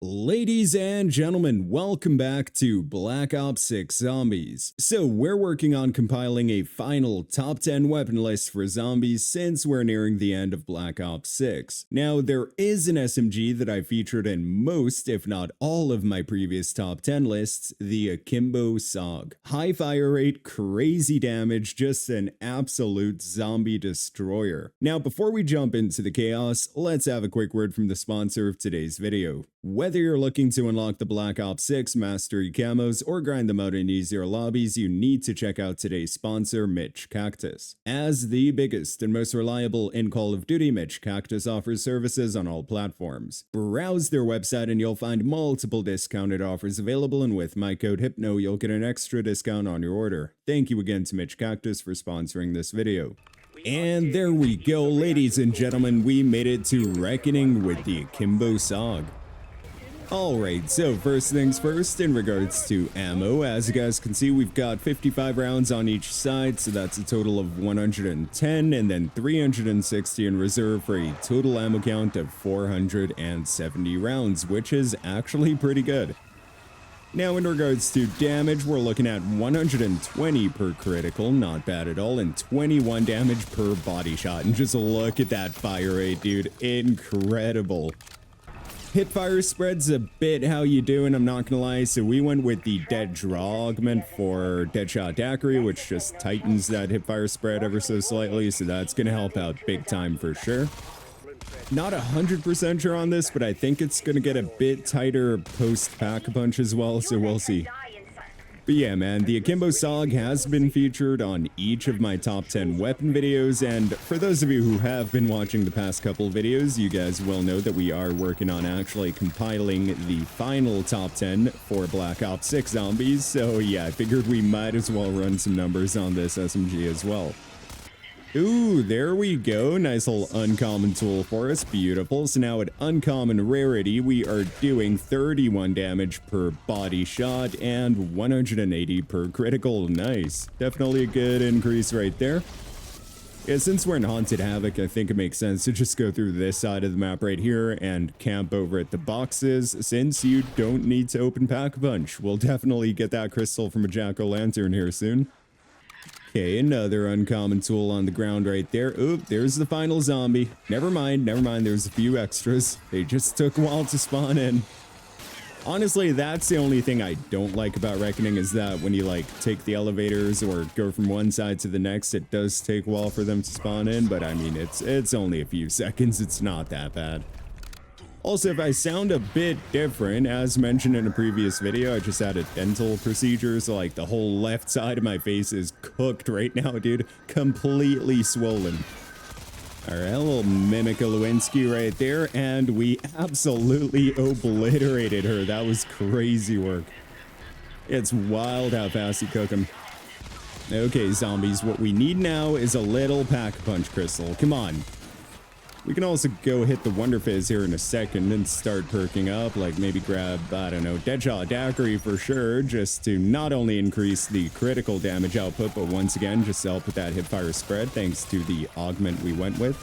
Ladies and gentlemen, welcome back to Black Ops 6 Zombies. So we're working on compiling a final top 10 weapon list for zombies since we're nearing the end of Black Ops 6. Now there is an SMG that I featured in most, if not all of my previous top 10 lists, the AKIMBO SOG. High fire rate, crazy damage, just an absolute zombie destroyer. Now before we jump into the chaos, let's have a quick word from the sponsor of today's video. Whether you're looking to unlock the Black Ops 6 Mastery camos or grind them out in easier lobbies, you need to check out today's sponsor, Mitch Cactus. As the biggest and most reliable in Call of Duty, Mitch Cactus offers services on all platforms. Browse their website and you'll find multiple discounted offers available, and with my code HYPNO you'll get an extra discount on your order. Thank you again to Mitch Cactus for sponsoring this video. And there we go, ladies and gentlemen, we made it to Reckoning with the AKIMBO SOG. Alright, so first things first, in regards to ammo, as you guys can see, we've got 55 rounds on each side, so that's a total of 110, and then 360 in reserve for a total ammo count of 470 rounds, which is actually pretty good. Now in regards to damage, we're looking at 120 per critical, not bad at all, and 21 damage per body shot, and just look at that fire rate, dude, incredible. Hipfire spread's a bit how you doing, I'm not gonna lie, so we went with the dead draw augment for Deadshot Daiquiri, which just tightens that hipfire spread ever so slightly, so that's gonna help out big time for sure. Not 100% sure on this, but I think it's gonna get a bit tighter post Pack-a-Punch as well, so we'll see. But yeah, man, the AKIMBO SOG has been featured on each of my top 10 weapon videos, and for those of you who have been watching the past couple videos, you guys will know that we are working on actually compiling the final top 10 for Black Ops 6 Zombies, so yeah, I figured we might as well run some numbers on this SMG as well. Ooh, there we go. Nice little uncommon tool for us. Beautiful. So now at uncommon rarity, we are doing 31 damage per body shot and 180 per critical. Nice. Definitely a good increase right there. Yeah, since we're in Haunted Havoc, I think it makes sense to just go through this side of the map right here and camp over at the boxes, since you don't need to open Pack-a-Punch. We'll definitely get that crystal from a jack-o'-lantern here soon. Okay, another uncommon tool on the ground right there. Oop, there's the final zombie. Never mind, there's a few extras. They just took a while to spawn in. Honestly, that's the only thing I don't like about Reckoning, is that when you like take the elevators or go from one side to the next, it does take a while for them to spawn in, but I mean, it's only a few seconds, it's not that bad. Also, if I sound a bit different, as mentioned in a previous video, I just had a dental procedure, so like the whole left side of my face is cooked right now, dude. Completely swollen. Alright, a little Mimic Lewinsky right there, and we absolutely obliterated her. That was crazy work. It's wild how fast you cook them. Okay, zombies, what we need now is a little Pack-a-Punch crystal. Come on. We can also go hit the Wonder Fizz here in a second and start perking up, like maybe grab, I don't know, Deadshot Daiquiri for sure, just to not only increase the critical damage output, but once again, just to help with that hipfire spread, thanks to the augment we went with.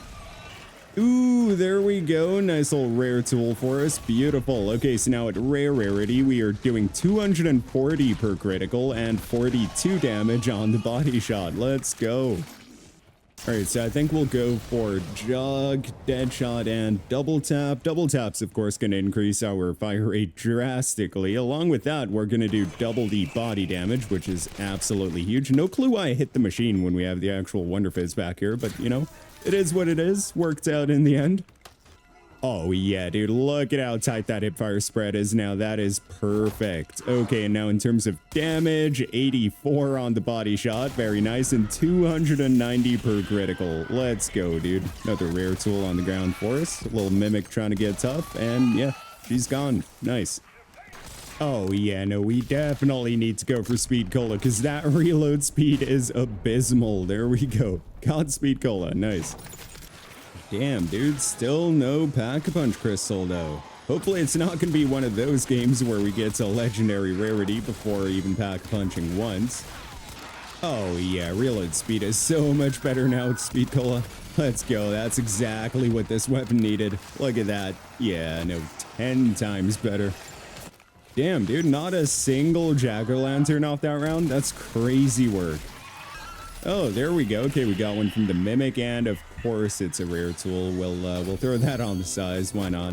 Ooh, there we go. Nice little rare tool for us. Beautiful. Okay, so now at rare rarity, we are doing 240 per critical and 42 damage on the body shot. Let's go. Alright, so I think we'll go for Jug, Deadshot, and Double Tap. Double Tap's, of course, going to increase our fire rate drastically. Along with that, we're going to do double the body damage, which is absolutely huge. No clue why I hit the machine when we have the actual Wonder Fizz back here, but, you know, it is what it is. Worked out in the end. Oh, yeah, dude, look at how tight that hipfire spread is now. That is perfect. Okay, and now in terms of damage, 84 on the body shot. Very nice. And 290 per critical. Let's go, dude. Another rare tool on the ground for us. A little Mimic trying to get tough. And, yeah, she's gone. Nice. Oh, yeah, no, we definitely need to go for Speed Cola, because that reload speed is abysmal. There we go. Got Speed Cola. Nice. Damn, dude, still no Pack-a-Punch crystal, though. Hopefully it's not going to be one of those games where we get to legendary rarity before even Pack-a-Punching once. Oh yeah, reload speed is so much better now with Speed Cola. Let's go. That's exactly what this weapon needed. Look at that. Yeah, no, 10 times better. Damn, dude, not a single jack-o'-lantern off that round. That's crazy work. Oh, there we go. Okay, we got one from the Mimic, and of course it's a rare tool. We'll throw that on the size. Why not?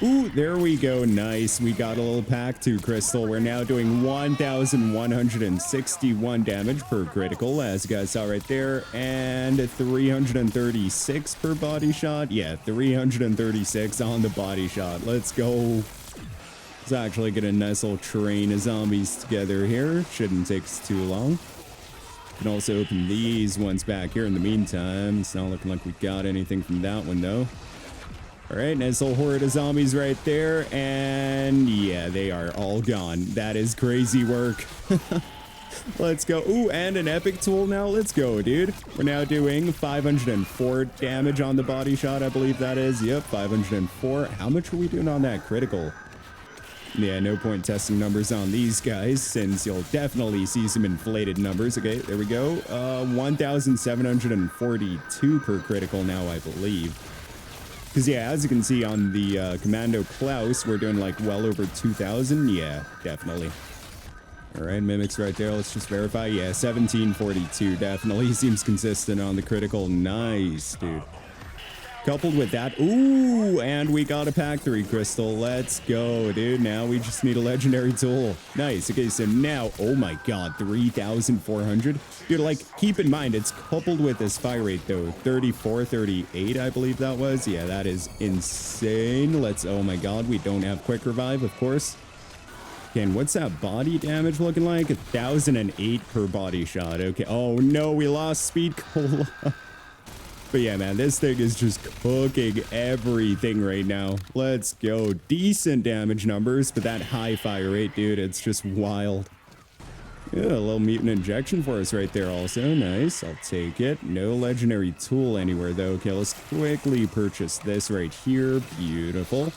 Ooh, there we go. Nice. We got a little pack 2 crystal. We're now doing 1,161 damage per critical, as you guys saw right there, and 336 per body shot. Yeah, 336 on the body shot. Let's go. It's actually gonna nice little train of zombies together here. Shouldn't take us too long. Can also open these ones back here in the meantime. It's not looking like we got anything from that one though. All right, nice little horde of zombies right there, and yeah, they are all gone. That is crazy work. Let's go. Ooh, and an epic tool now. Let's go, dude. We're now doing 504 damage on the body shot, I believe that is. Yep, 504. How much are we doing on that critical? Yeah, no point testing numbers on these guys, since you'll definitely see some inflated numbers. Okay, there we go. 1,742 per critical now, I believe. Because, yeah, as you can see on the Commando Klaus, we're doing, like, well over 2,000. Yeah, definitely. All right, Mimics right there. Let's just verify. Yeah, 1,742 definitely seems consistent on the critical. Nice, dude. Coupled with that, ooh, and we got a pack 3 crystal. Let's go, dude. Now we just need a legendary tool. Nice. Okay, so now, oh my god, 3,400. Dude, like, keep in mind, it's coupled with this fire rate, though. 34, 38, I believe that was. Yeah, that is insane. Let's, oh my god, we don't have quick revive, of course. Okay, and what's that body damage looking like? 1,008 per body shot. Okay, oh no, we lost Speed Cola. But yeah, man, this thing is just cooking everything right now. Let's go. Decent damage numbers, but that high fire rate, dude, it's just wild. Yeah, a little mutant injection for us right there also. Nice, I'll take it. No legendary tool anywhere, though. Okay, let's quickly purchase this right here. Beautiful.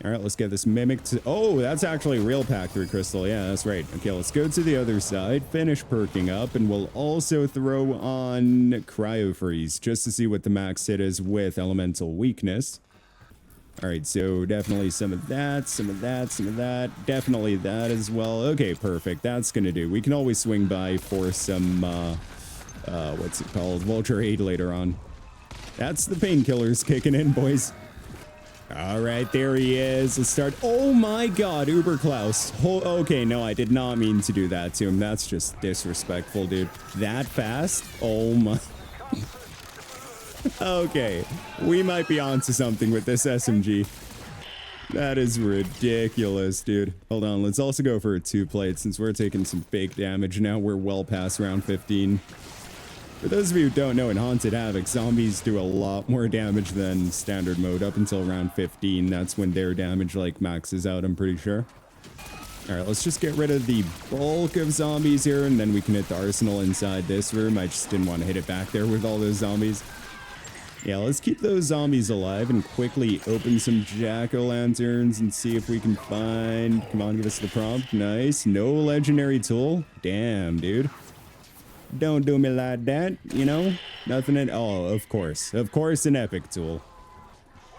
All right, let's get this Mimic to... Oh, that's actually a real pack 3 crystal. Yeah, that's right. Okay, let's go to the other side, finish perking up, and we'll also throw on Cryo Freeze just to see what the max hit is with Elemental Weakness. All right, so definitely some of that, some of that, some of that. Definitely that as well. Okay, perfect. That's going to do. We can always swing by for some, what's it called? Vulture Aid later on. That's the painkillers kicking in, boys. All right, there he is. Let's start. Oh my god, Uber Klaus. Oh, okay, no, I did not mean to do that to him. That's just disrespectful, dude. That fast? Oh my. Okay, we might be onto something with this SMG. That is ridiculous, dude. Hold on, let's also go for a 2-plate since we're taking some big damage now. We're well past round 15. For those of you who don't know, in Haunted Havoc, zombies do a lot more damage than standard mode up until round 15. That's when their damage, like, maxes out, I'm pretty sure. Alright, let's just get rid of the bulk of zombies here, and then we can hit the arsenal inside this room. I just didn't want to hit it back there with all those zombies. Yeah, let's keep those zombies alive and quickly open some jack-o'-lanterns and see if we can find... Come on, give us the prompt. Nice. No legendary tool. Damn, dude. Don't do me like that, you know? Nothing in... Oh, of course. Of course, an epic tool.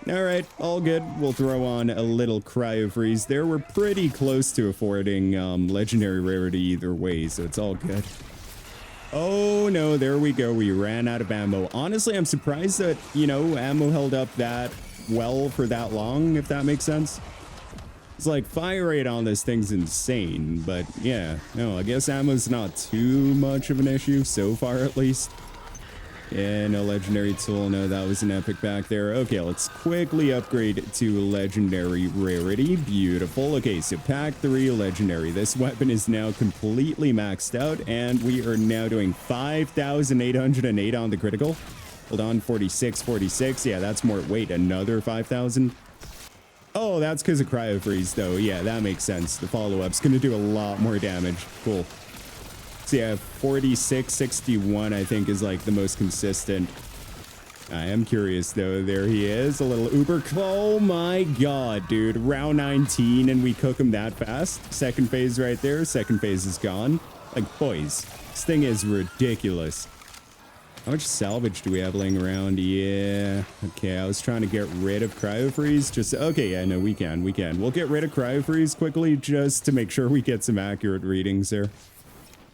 Alright, all good. We'll throw on a little Cryo Freeze there. We're pretty close to affording legendary rarity either way, so it's all good. Oh, no, there we go. We ran out of ammo. Honestly, I'm surprised that, you know, ammo held up that well for that long, if that makes sense. It's like fire rate on this thing's insane, but yeah, no, I guess ammo's not too much of an issue so far at least. Yeah, no legendary tool. No, that was an epic back there. Okay, let's quickly upgrade to legendary rarity. Beautiful. Okay, so pack 3 legendary. This weapon is now completely maxed out, and we are now doing 5,808 on the critical. Hold on, 46, 46. Yeah, that's more. Wait, another 5,000? Oh, that's because of Cryo Freeze, though. Yeah, that makes sense. The follow-up's going to do a lot more damage. Cool. So yeah, 46, 61, I think, is like the most consistent. I am curious, though. There he is. A little Uber. Oh my god, dude. Round 19, and we cook him that fast. Second phase right there. Second phase is gone. Like, boys, this thing is ridiculous. How much salvage do we have laying around? Yeah. Okay, I was trying to get rid of cryo freeze. Just okay, yeah, no, we can. We'll get rid of cryo freeze quickly just to make sure we get some accurate readings there.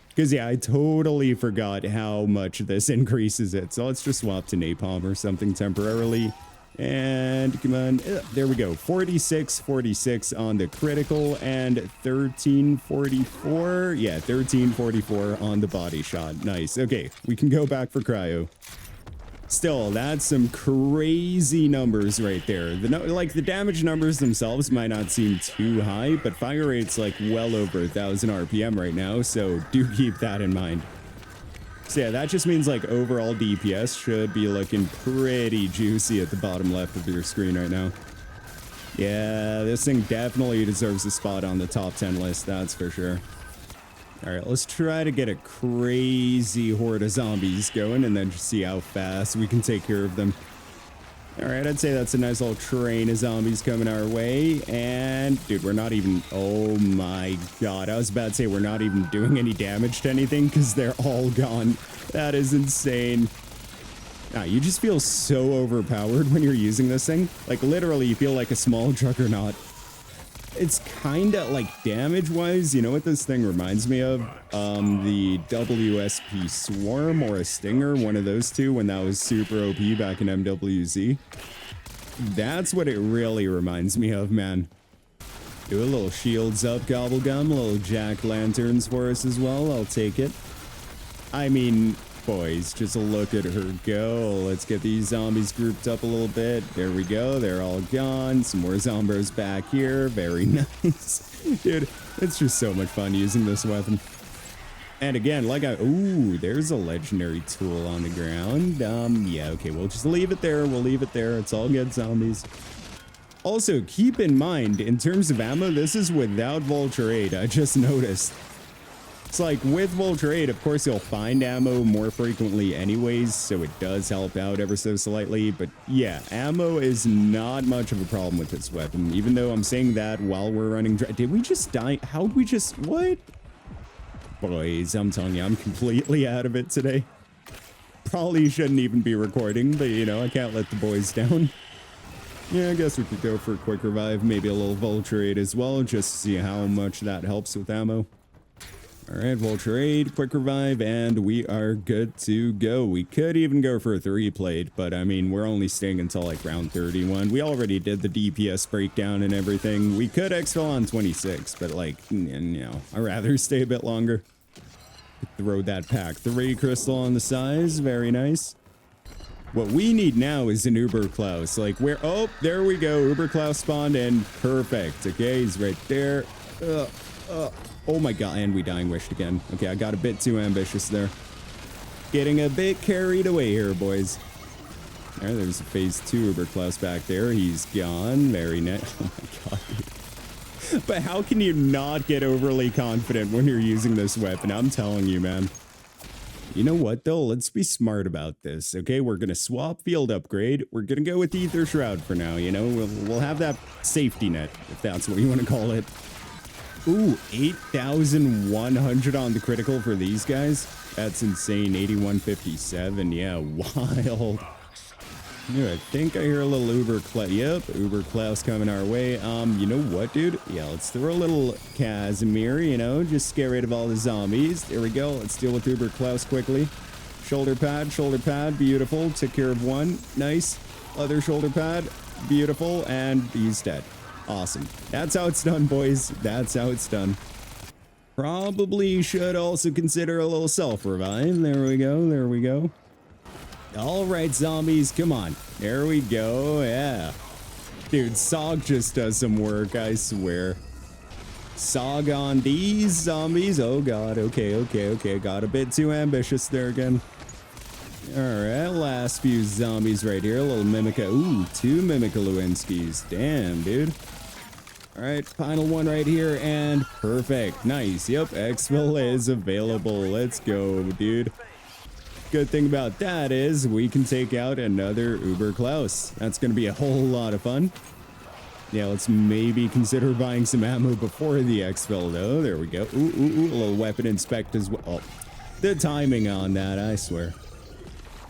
Because yeah, I totally forgot how much this increases it. So let's just swap to napalm or something temporarily. And come on, there we go. 46 on the critical and 1344. Yeah, 1344 on the body shot. Nice. Okay, we can go back for cryo. Still, that's some crazy numbers right there. The damage numbers themselves might not seem too high, but fire rate's like well over 1,000 RPM right now, so do keep that in mind. So yeah, that just means like overall DPS should be looking pretty juicy at the bottom left of your screen right now. Yeah, this thing definitely deserves a spot on the top 10 list, that's for sure. All right, let's try to get a crazy horde of zombies going and then just see how fast we can take care of them. All right, I'd say that's a nice little train of zombies coming our way. And dude, we're not even, oh my God. I was about to say we're not even doing any damage to anything because they're all gone. That is insane. Ah, you just feel so overpowered when you're using this thing. Like literally you feel like a small juggernaut. It's kind of like damage-wise, you know what this thing reminds me of? The WSP Swarm or a Stinger, one of those two, when that was super OP back in MWZ. That's what it really reminds me of, man. Do a little shields up, Gobblegum, a little jack-lanterns for us as well, I'll take it. I mean, boys, just look at her go. Let's get these zombies grouped up a little bit. There we go. They're all gone. Some more zombos back here. Very nice. Dude, it's just so much fun using this weapon. And again, like ooh, there's a legendary tool on the ground. Yeah, okay, we'll just leave it there. We'll leave it there. It's all good, zombies. Also, keep in mind, in terms of ammo, this is without Vulture 8. I just noticed. It's like with Vulture 8, of course, you'll find ammo more frequently anyways, so it does help out ever so slightly. But yeah, ammo is not much of a problem with this weapon, even though I'm saying that while we're running. Did we just die? How'd we just, what? Boys, I'm telling you, I'm completely out of it today. Probably shouldn't even be recording, but you know, I can't let the boys down. Yeah, I guess we could go for a quick revive, maybe a little Vulture 8 as well, just to see how much that helps with ammo. All right, Vulture 8, quick revive, and we are good to go. We could even go for a 3-plate, but I mean, we're only staying until like round 31. We already did the DPS breakdown and everything. We could exfil on 26, but like, you know, I'd rather stay a bit longer. Throw that pack 3 crystal on the size, very nice. What we need now is an Uber Klaus. Like, where, oh, there we go. Uber Klaus spawned in, perfect. Okay, he's right there. Oh my God, and we dying wished again. Okay, I got a bit too ambitious there. Getting a bit carried away here, boys. All right, there's a phase 2 Uber Klaus back there. He's gone. Very nice. Oh my God, dude. But how can you not get overly confident when you're using this weapon? I'm telling you, man. You know what, though? Let's be smart about this, okay? We're going to swap field upgrade. We're going to go with Ether Shroud for now, you know? We'll have that safety net, if that's what you want to call it. Ooh, 8,100 on the critical for these guys. That's insane. 8157. Yeah, wild. Yeah, I think I hear a little Uber Klaus. Yep, Uber Klaus coming our way. You know what, dude? Yeah, let's throw a little Casimir, you know, just get rid of all the zombies. There we go. Let's deal with Uber Klaus quickly. Shoulder pad, beautiful. Took care of one. Nice. Other shoulder pad, beautiful. And he's dead. Awesome. That's how it's done, boys. That's how it's done. Probably should also consider a little self-revive. There we go. There we go. All right, zombies. Come on. There we go. Yeah. Dude, Sog just does some work, I swear. Sog on these zombies. Oh, God. Okay. Got a bit too ambitious there again. All right, last few zombies right here. A little Mimica. Ooh, 2 Mimica Lewinsky's. Damn, dude. All right, final one right here, and perfect. Nice. Yep, exfil is available. Let's go, dude. Good thing about that is we can take out another Uber Klaus. That's going to be a whole lot of fun. Yeah, let's maybe consider buying some ammo before the exfil, though. There we go. Ooh, ooh, ooh, a little weapon inspect as well. Oh, the timing on that, I swear.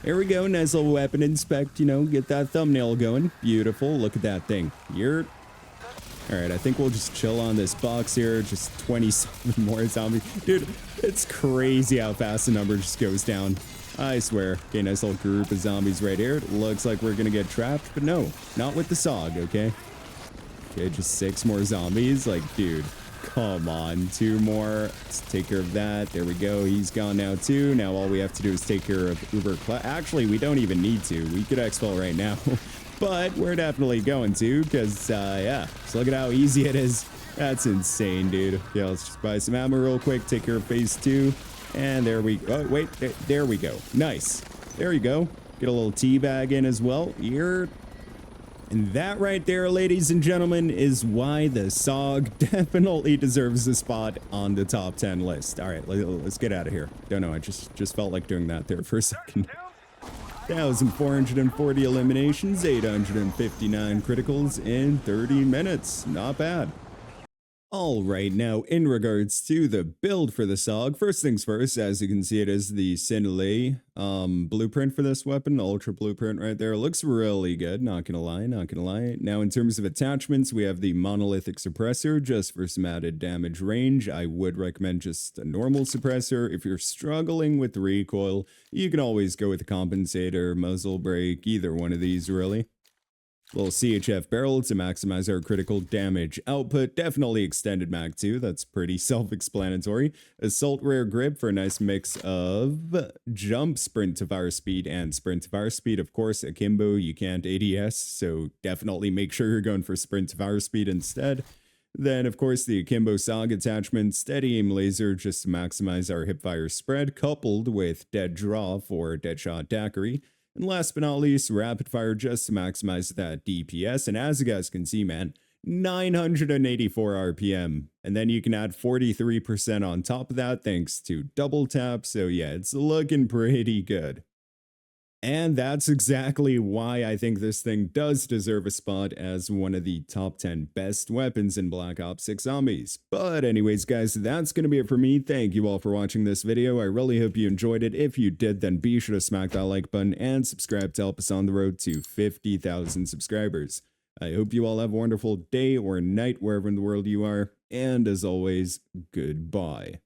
There we go. Nice little weapon inspect, you know, get that thumbnail going. Beautiful. Look at that thing. You're... All right, I think we'll just chill on this box here. Just 27 more zombies. Dude, it's crazy how fast the number just goes down. I swear. Okay, nice little group of zombies right here. It looks like we're gonna get trapped, but no, not with the SOG, okay? Okay, just 6 more zombies. Like, dude, come on. 2 more. Let's take care of that. There we go. He's gone now, too. Now all we have to do is take care of Uber. Actually, we don't even need to. We could exfil right now. But we're definitely going to, because, yeah. So look at how easy it is. That's insane, dude. Yeah, let's just buy some ammo real quick. Take care of phase 2. And there we go. Oh, wait. There we go. Nice. There you go. Get a little tea bag in as well. Here. And that right there, ladies and gentlemen, is why the SOG definitely deserves a spot on the top 10 list. All right, let's get out of here. Don't know, I just felt like doing that there for a second. 1,440 eliminations, 859 criticals in 30 minutes. Not bad. All right, now in regards to the build for the SOG, first things first, as you can see, it is the Sinlay blueprint for this weapon, ultra blueprint right there. It looks really good, not gonna lie, not gonna lie. Now in terms of attachments, we have the monolithic suppressor just for some added damage range. I would recommend just a normal suppressor. If you're struggling with the recoil, you can always go with a compensator, muzzle brake, either one of these really. Little CHF barrel to maximize our critical damage output. Definitely extended mag too. That's pretty self-explanatory. Assault rear grip for a nice mix of jump, sprint to fire speed, and sprint to fire speed. Of course, Akimbo, you can't ADS, so definitely make sure you're going for sprint to fire speed instead. Then, of course, the Akimbo SOG attachment, steady aim laser just to maximize our hip fire spread, coupled with dead draw for deadshot daiquiri. And last but not least, rapid fire just to maximize that DPS. And as you guys can see, man, 984 RPM. And then you can add 43% on top of that thanks to double tap. So yeah, it's looking pretty good. And that's exactly why I think this thing does deserve a spot as one of the top 10 best weapons in Black Ops 6 Zombies. But anyways, guys, that's going to be it for me. Thank you all for watching this video. I really hope you enjoyed it. If you did, then be sure to smack that like button and subscribe to help us on the road to 50,000 subscribers. I hope you all have a wonderful day or night wherever in the world you are. And as always, goodbye.